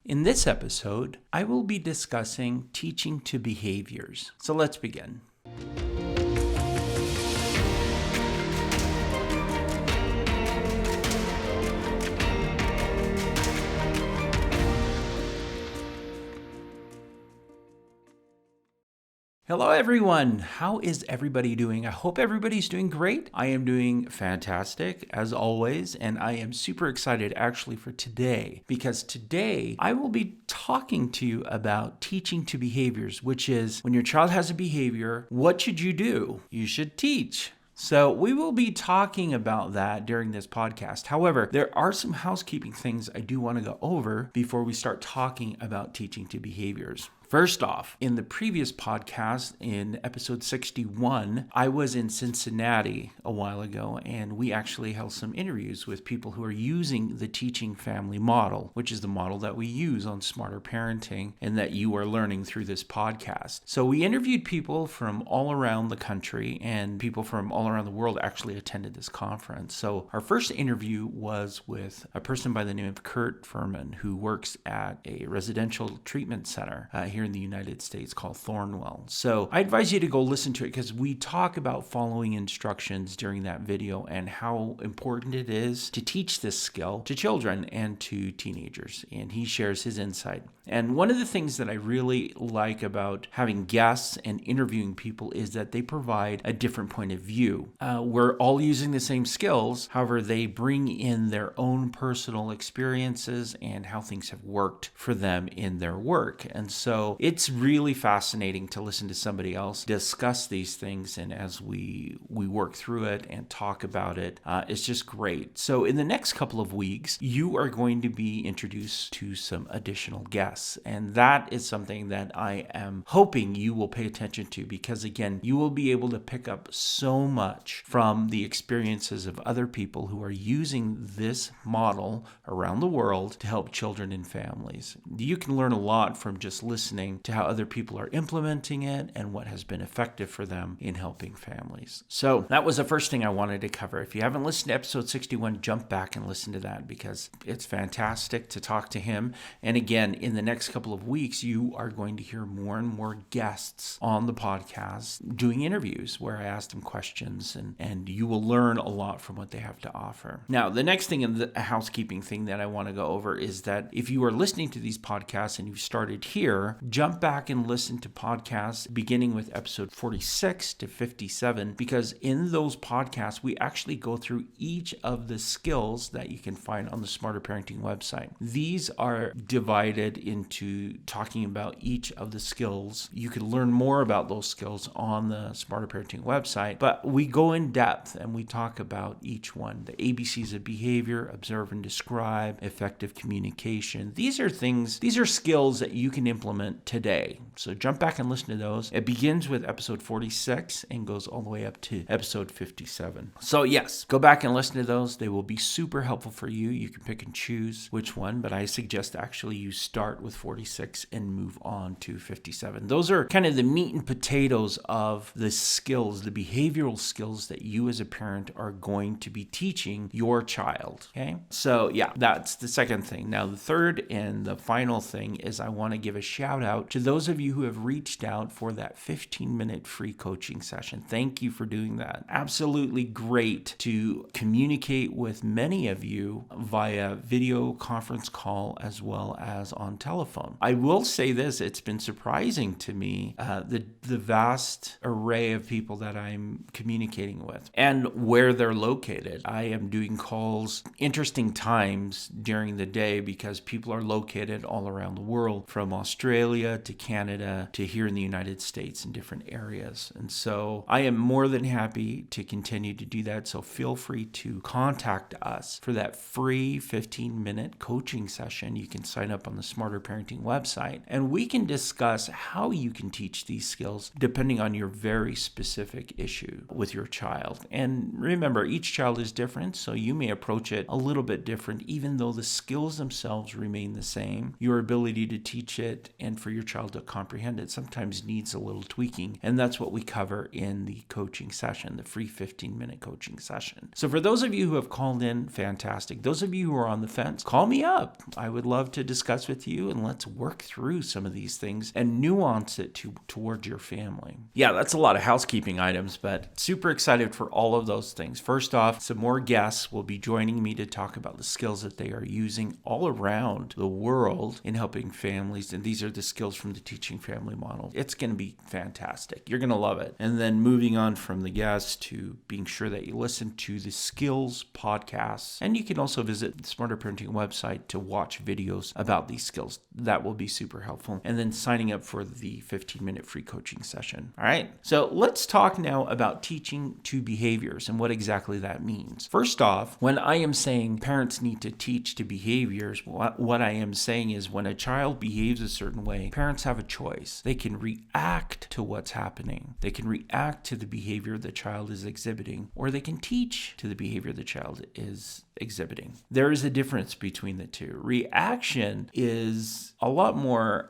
In this episode, I will be discussing teaching to behaviors. So let's begin. Hello everyone, how is everybody doing? I hope everybody's doing great. I am doing fantastic as always, and I am super excited actually for today because today I will be talking to you about teaching to behaviors, which is when your child has a behavior, what should you do? You should teach. So we will be talking about that during this podcast. However, there are some housekeeping things I do want to go over before we start talking about teaching to behaviors. First off, in the previous podcast, in episode 61, I was in Cincinnati a while ago, and we actually held some interviews with people who are using the teaching family model, which is the model that we use on Smarter Parenting and that you are learning through this podcast. So we interviewed people from all around the country, and people from all around the world actually attended this conference. So our first interview was with a person by the name of Kurt Furman, who works at a residential treatment center here in the United States called Thornwell. So I advise you to go listen to it because we talk about following instructions during that video and how important it is to teach this skill to children and to teenagers. And he shares his insight. And one of the things that I really like about having guests and interviewing people is that they provide a different point of view. We're all using the same skills. However, they bring in their own personal experiences and how things have worked for them in their work. And so it's really fascinating to listen to somebody else discuss these things. And as we work through it and talk about it, it's just great. So in the next couple of weeks, you are going to be introduced to some additional guests. And that is something that I am hoping you will pay attention to because, again, you will be able to pick up so much from the experiences of other people who are using this model around the world to help children and families. You can learn a lot from just listening to how other people are implementing it and what has been effective for them in helping families. So that was the first thing I wanted to cover. If you haven't listened to episode 61, jump back and listen to that because it's fantastic to talk to him. And again, in the next couple of weeks, you are going to hear more and more guests on the podcast doing interviews where I ask them questions and you will learn a lot from what they have to offer. Now, the next thing in the housekeeping thing that I want to go over is that if you are listening to these podcasts and you've started here, jump back and listen to podcasts beginning with episode 46 to 57 because in those podcasts, we actually go through each of the skills that you can find on the Smarter Parenting website. These are divided into talking about each of the skills. You can learn more about those skills on the Smarter Parenting website, but we go in depth and we talk about each one. The ABCs of behavior, observe and describe, effective communication. These are skills that you can implement today. So jump back and listen to those. It begins with episode 46 and goes all the way up to episode 57. So yes, go back and listen to those. They will be super helpful for you. You can pick and choose which one, but I suggest actually you start with 46 and move on to 57. Those are kind of the meat and potatoes of the skills, the behavioral skills that you as a parent are going to be teaching your child. Okay. So yeah, that's the second thing. Now, the third and the final thing is I want to give a shout out to those of you who have reached out for that 15-minute free coaching session. Thank you for doing that. Absolutely great to communicate with many of you via video conference call as well as on telephone. I will say this, it's been surprising to me, the vast array of people that I'm communicating with and where they're located. I am doing calls interesting times during the day because people are located all around the world, from Australia to Canada to here in the United States in different areas. And so I am more than happy to continue to do that. So feel free to contact us for that free 15-minute coaching session. You can sign up on the Smarter Parenting website and we can discuss how you can teach these skills depending on your very specific issue with your child. And remember, each child is different, so you may approach it a little bit different, even though the skills themselves remain the same. Your ability to teach it and for your child to comprehend it sometimes needs a little tweaking. And that's what we cover in the coaching session, the free 15-minute coaching session. So for those of you who have called in, fantastic. Those of you who are on the fence, call me up. I would love to discuss with you, and let's work through some of these things and nuance it towards your family. Yeah, that's a lot of housekeeping items, but super excited for all of those things. First off, some more guests will be joining me to talk about the skills that they are using all around the world in helping families. And these are the skills from the Teaching Family Model. It's going to be fantastic. You're going to love it. And then moving on from the guests to being sure that you listen to the skills podcasts. And you can also visit the Smarter Parenting website to watch videos about these skills. That will be super helpful. And then signing up for the 15-minute free coaching session. All right. So let's talk now about teaching to behaviors and what exactly that means. First off, when I am saying parents need to teach to behaviors, what I am saying is when a child behaves a certain way, parents have a choice. They can react to what's happening. They can react to the behavior the child is exhibiting, or they can teach to the behavior the child is exhibiting. There is a difference between the two. Reaction is a lot more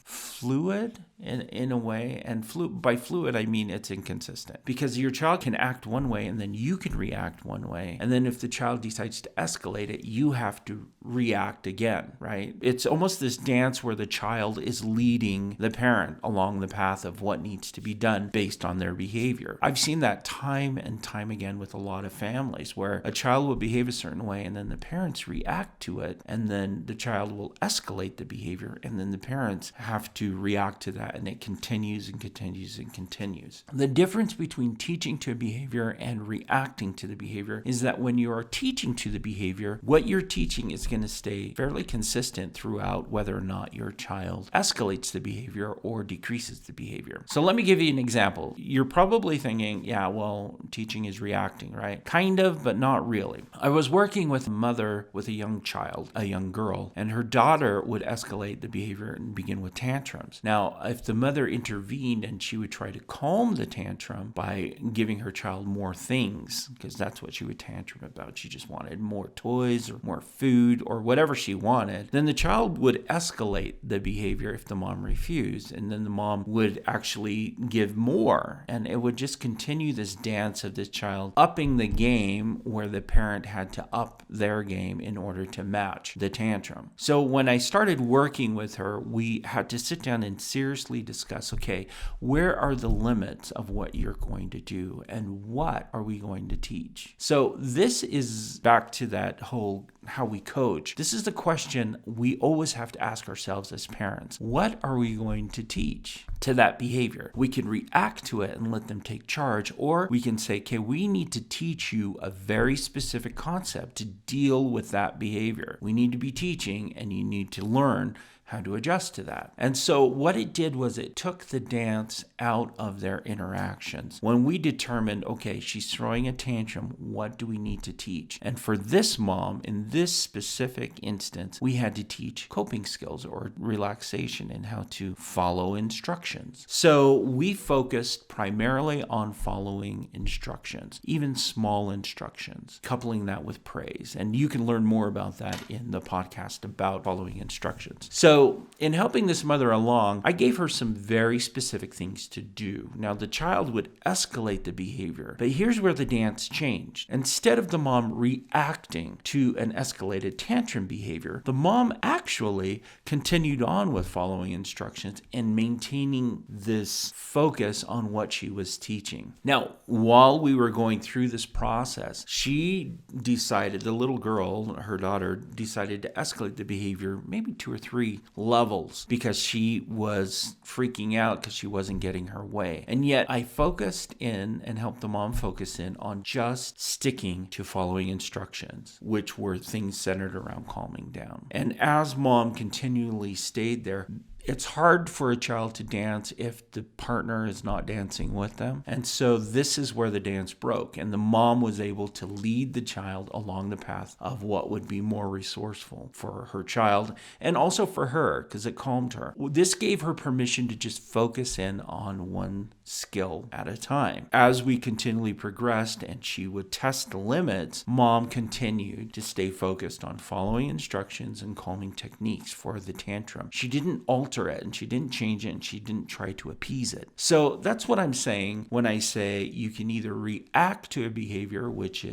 fluid in a way, and by fluid I mean it's inconsistent, because your child can act one way and then you can react one way, and then if the child decides to escalate it, you have to react again, right? It's almost this dance where the child is leading the parent along the path of what needs to be done based on their behavior. I've seen that time and time again with a lot of families where a child will behave a certain way and then the parents react to it, and then the child will escalate the behavior, and then the parents have to react to that, and it continues and continues and continues. The difference between teaching to a behavior and reacting to the behavior is that when you are teaching to the behavior, what you're teaching is going to stay fairly consistent throughout whether or not your child escalates the behavior or decreases the behavior. So let me give you an example. You're probably thinking, yeah, well, teaching is reacting, right? Kind of, but not really. I was working with a mother with a young child, a young girl, and her daughter would escalate the behavior and begin with tantrums. Now, if the mother intervened and she would try to calm the tantrum by giving her child more things, because that's what she would tantrum about. She just wanted more toys or more food or whatever she wanted. Then the child would escalate the behavior if the mom refused, and then the mom would actually give more, and it would just continue this dance of this child upping the game where the parent had to up their game in order to match the tantrum. So when I started working with her, we had to sit down and seriously discuss, okay, where are the limits of what you're going to do and what are we going to teach? So this is back to that whole how we coach. This is the question we always have to ask ourselves as parents. What are we going to teach to that behavior? We can react to it and let them take charge, or we can say, okay, we need to teach you a very specific concept to deal with that behavior. We need to be teaching, and you need to learn how to adjust to that. And so what it did was it took the dance out of their interactions. When we determined, okay, she's throwing a tantrum, what do we need to teach? And for this mom, in this specific instance, we had to teach coping skills or relaxation and how to follow instructions. So we focused primarily on following instructions, even small instructions, coupling that with praise. And you can learn more about that in the podcast about following instructions. So in helping this mother along, I gave her some very specific things to do. Now, the child would escalate the behavior, but here's where the dance changed. Instead of the mom reacting to an escalated tantrum behavior, the mom actually continued on with following instructions and maintaining this focus on what she was teaching. Now, while we were going through this process, she decided, the little girl, her daughter, decided to escalate the behavior maybe 2 or 3 levels because she was freaking out because she wasn't getting her way. And yet I focused in and helped the mom focus in on just sticking to following instructions, which were things centered around calming down. And as mom continually stayed there, it's hard for a child to dance if the partner is not dancing with them. And so this is where the dance broke. And the mom was able to lead the child along the path of what would be more resourceful for her child and also for her, because it calmed her. This gave her permission to just focus in on one skill at a time. As we continually progressed and she would test the limits, mom continued to stay focused on following instructions and calming techniques for the tantrum. She didn't alter answer it, and she didn't change it, and she didn't try to appease it. So that's what I'm saying when I say you can either react to a behavior, which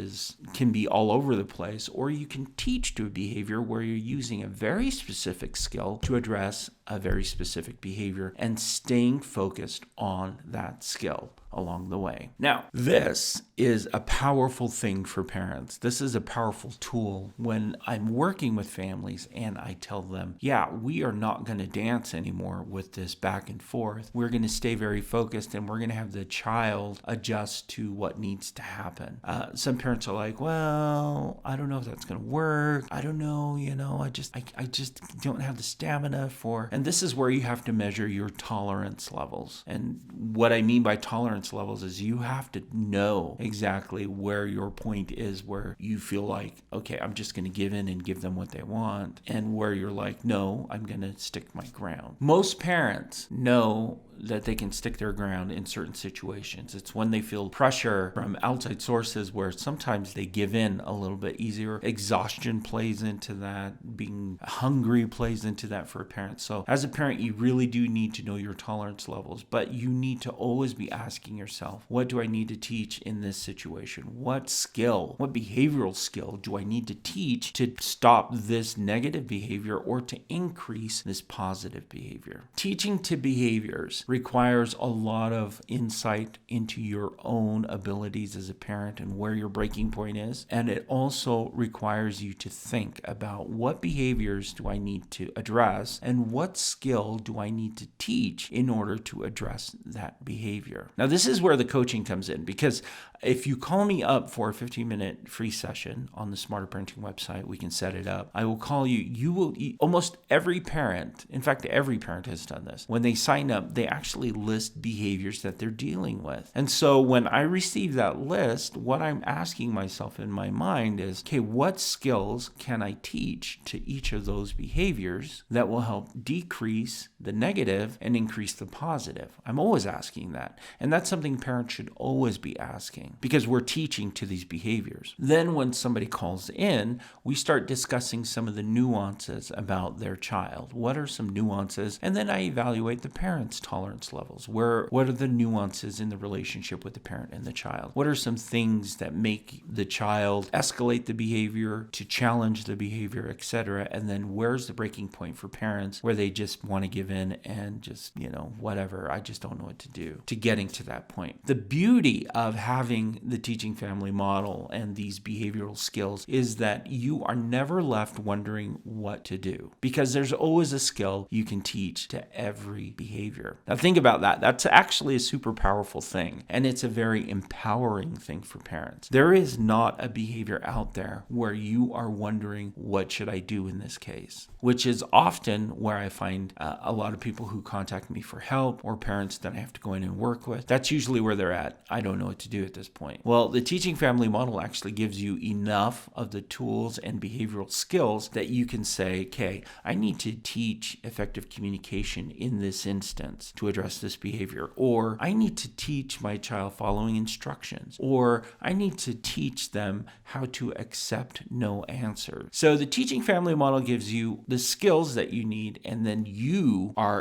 can be all over the place, or you can teach to a behavior where you're using a very specific skill to address a very specific behavior and staying focused on that skill along the way. Now, this is a powerful thing for parents. This is a powerful tool when I'm working with families and I tell them, yeah, we are not going to dance anymore with this back and forth. We're going to stay very focused, and we're going to have the child adjust to what needs to happen. Some parents are like, well, I don't know if that's going to work. I don't know, I just don't have the stamina for. And this is where you have to measure your tolerance levels. And what I mean by tolerance levels is you have to know exactly where your point is, where you feel like, okay, I'm just going to give in and give them what they want, and where you're like, no, I'm going to stick my ground. Most parents know that they can stick their ground in certain situations. It's when they feel pressure from outside sources where sometimes they give in a little bit easier. Exhaustion plays into that. Being hungry plays into that for a parent. So as a parent, you really do need to know your tolerance levels, but you need to always be asking yourself, what do I need to teach in this situation? What behavioral skill do I need to teach to stop this negative behavior or to increase this positive behavior? Teaching to behaviors requires a lot of insight into your own abilities as a parent and where your breaking point is. And it also requires you to think about what behaviors do I need to address and what skill do I need to teach in order to address that behavior. Now, this is where the coaching comes in, because if you call me up for a 15-minute free session on the Smarter Parenting website, we can set it up. I will call you. Almost every parent, in fact, every parent has done this. When they sign up, they actually list behaviors that they're dealing with. And so when I receive that list, what I'm asking myself in my mind is, okay, what skills can I teach to each of those behaviors that will help decrease the negative and increase the positive? I'm always asking that. And that's something parents should always be asking, because we're teaching to these behaviors. Then when somebody calls in, we start discussing some of the nuances about their child. What are some nuances? And then I evaluate the parent's tolerance levels. What are the nuances in the relationship with the parent and the child? What are some things that make the child escalate the behavior, to challenge the behavior, etc.? And then where's the breaking point for parents where they just want to give in and just, whatever, I just don't know what to do, to getting to that point. The beauty of having the teaching family model and these behavioral skills is that you are never left wondering what to do, because there's always a skill you can teach to every behavior. Now think about that. That's actually a super powerful thing, and it's a very empowering thing for parents. There is not a behavior out there where you are wondering, what should I do in this case? Which is often where I find a lot of people who contact me for help, or parents that I have to go in and work with. That's usually where they're at. I don't know what to do at this point. Well, the teaching family model actually gives you enough of the tools and behavioral skills that you can say, okay, I need to teach effective communication in this instance to address this behavior, or I need to teach my child following instructions, or I need to teach them how to accept no answer. So the teaching family model gives you the skills that you need, and then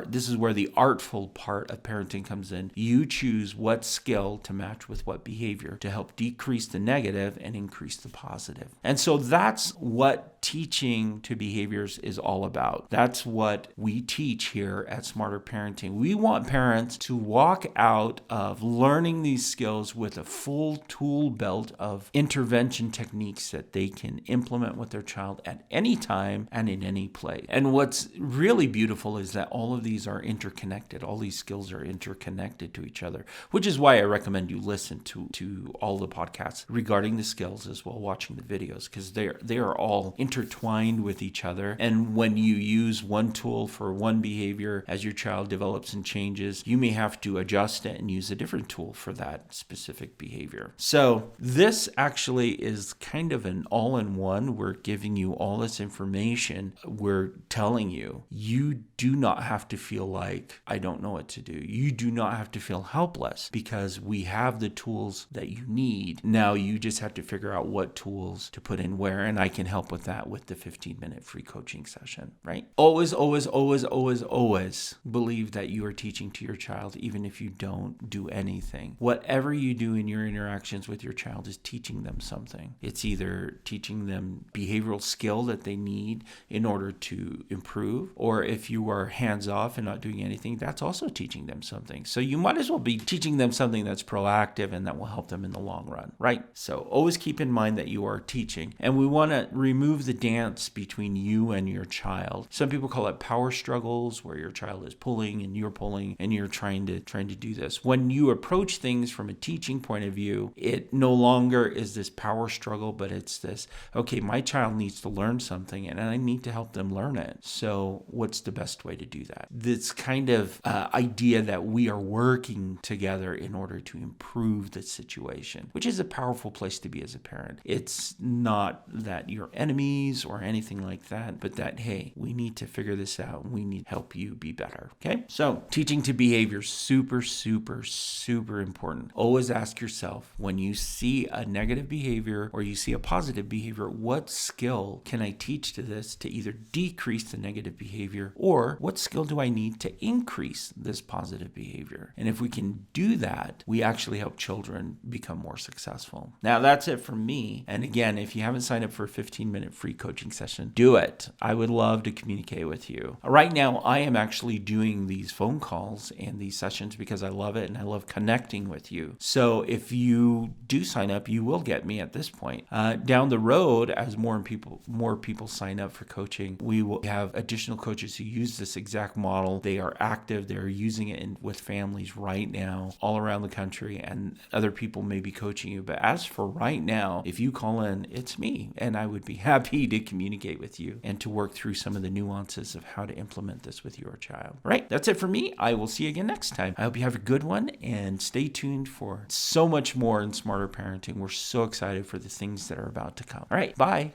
this is where the artful part of parenting comes in. You choose what skill to match with what behavior to help decrease the negative and increase the positive. And so that's what teaching to behaviors is all about. That's what we teach here at Smarter Parenting. We want parents to walk out of learning these skills with a full tool belt of intervention techniques that they can implement with their child at any time and in any place. And what's really beautiful is that all of these are interconnected. All these skills are interconnected to each other, which is why I recommend you listen to all the podcasts regarding the skills as well, watching the videos, because they are all intertwined with each other. And when you use one tool for one behavior, as your child develops and changes, you may have to adjust it and use a different tool for that specific behavior. So this actually is kind of an all-in-one. We're giving you all this information. We're telling you, you do not have to feel like, I don't know what to do. You do not have to feel helpless, because we have the tools that you need. Now you just have to figure out what tools to put in where, and I can help with that that with the 15-minute free coaching session, right? Always, always, always, always, always believe that you are teaching to your child, even if you don't do anything. Whatever you do in your interactions with your child is teaching them something. It's either teaching them behavioral skill that they need in order to improve, or if you are hands off and not doing anything, that's also teaching them something. So you might as well be teaching them something that's proactive and that will help them in the long run, right? So always keep in mind that you are teaching, and we want to remove the dance between you and your child. Some people call it power struggles, where your child is pulling and you're trying to do this. When you approach things from a teaching point of view, it no longer is this power struggle, but it's this, okay, my child needs to learn something and I need to help them learn it. So what's the best way to do that? This kind of idea that we are working together in order to improve the situation, which is a powerful place to be as a parent. It's not that you're enemies or anything like that, but that, hey, we need to figure this out. We need to help you be better. Okay? So teaching to behavior, super, super, super important. Always ask yourself, when you see a negative behavior or you see a positive behavior, what skill can I teach to this to either decrease the negative behavior, or what skill do I need to increase this positive behavior? And if we can do that, we actually help children become more successful. Now, that's it from me. And again, if you haven't signed up for a 15-minute free coaching session, do it. I would love to communicate with you. Right now, I am actually doing these phone calls and these sessions because I love it and I love connecting with you. So if you do sign up, you will get me at this point. Down the road, as more people sign up for coaching, we will have additional coaches who use this exact model. They are active. They're using it with families right now all around the country, and other people may be coaching you. But as for right now, if you call in, it's me, and I would be happy to communicate with you and to work through some of the nuances of how to implement this with your child. All right, that's it for me. I will see you again next time. I hope you have a good one, and stay tuned for so much more in Smarter Parenting. We're so excited for the things that are about to come. All right, bye.